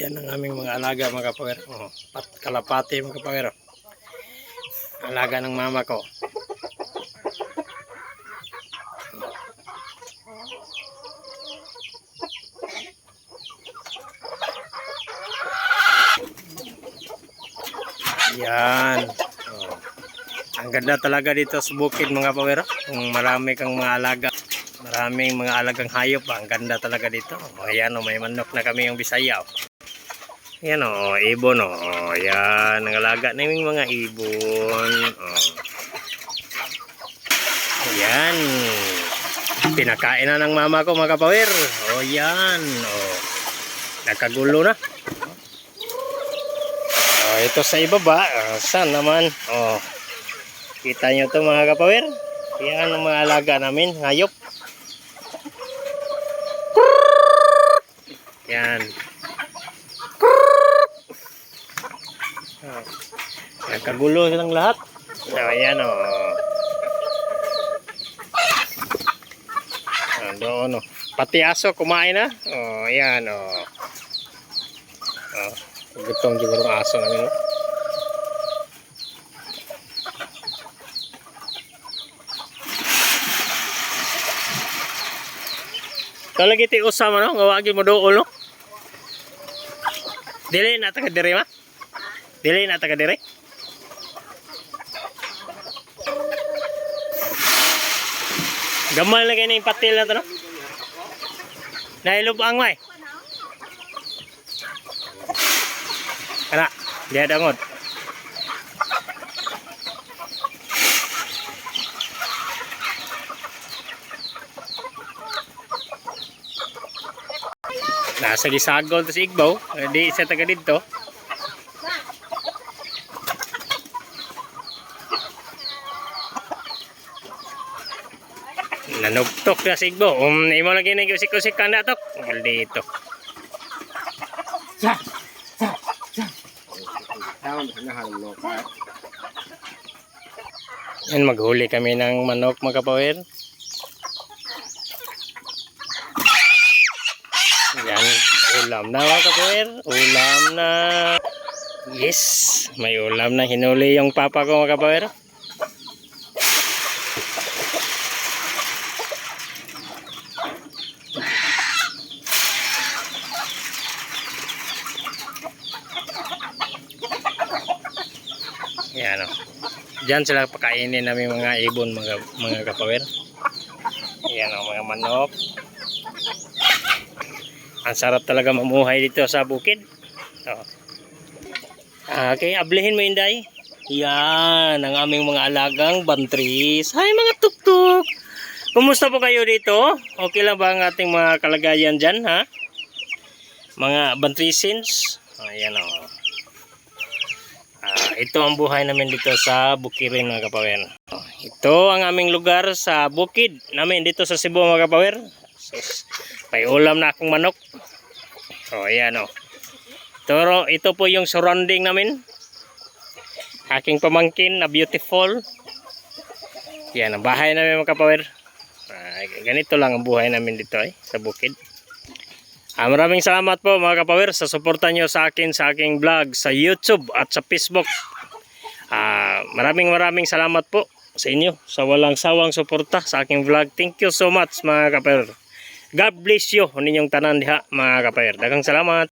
Yan ang aming mga alaga mga kapower. Oh, kalapati mga kapower. Alaga ng mama ko. Yan. Oh. Ang ganda talaga dito sa bukid mga kapower. Kung marami kang mga alaga. Maraming mga alagang hayop. Ang ganda talaga dito. Oh, ayan, oh, may manok na kami yung Bisaya. Yan o, ibon o. Yan, ang alaga naming mga ibon. Yan. Pinakain na ng mama ko mga kapower. O yan. O. Nakagulo na. O, ito sa ibaba. Saan naman? O. Kita nyo ito mga kapower. Yan ang mga alaga namin. Hayop. Yan. Nagkagulo silang lahat. Ayan o. Doon o. Pati aso kumain na. O, ayan o. Gutong juga ng aso namin o. Kalagi ti usama no. Ngawagi mo doon no. Dili na taga diri ma? Dili na taga diri? Gamal lagi na yung patil na ito no? Nailubang mo eh. Kana, diya dangod. Nasa gisagol to si Igbaw. Di isa taga dito. Nanugtok na si Igbaw. Imo lagi na yung usik-usik ka na ito. Maldito. Yan, maghuli kami ng manok mga kapower. Yan, ulam na mga kapower. Ulam na. Yes, may ulam na. Hinuli yung papa ko mga kapower. Yan o. Diyan sila pakainin namin mga ibon mga kapower. Yan o, mga manok. Ang sarap talaga mamuhay dito sa bukid. Okay, ablihin mo Inday. Yan, ang aming mga alagang bantris. Hi mga tuktuk. Kumusta po kayo dito? Okay lang ba ang ating mga kalagayan dyan ha? Mga bantrisins. Ayan o. Ito ang buhay namin dito sa Bukirin mga kapower. Ito ang aming lugar sa bukid namin dito sa Cebu mga kapower. May ulam na akong manok. Ayan o. Ito po yung surrounding namin. Aking pamangkin na beautiful. Yan ang bahay namin mga kapower. Ganito lang ang buhay namin dito sa bukid. Maraming salamat po mga kapower sa suporta nyo sa akin sa aking vlog sa YouTube at sa Facebook. Maraming salamat po sa inyo sa walang sawang suporta sa aking vlog. Thank you so much mga kapower. God bless you ninyong tanan diha mga kapower. Daghang salamat.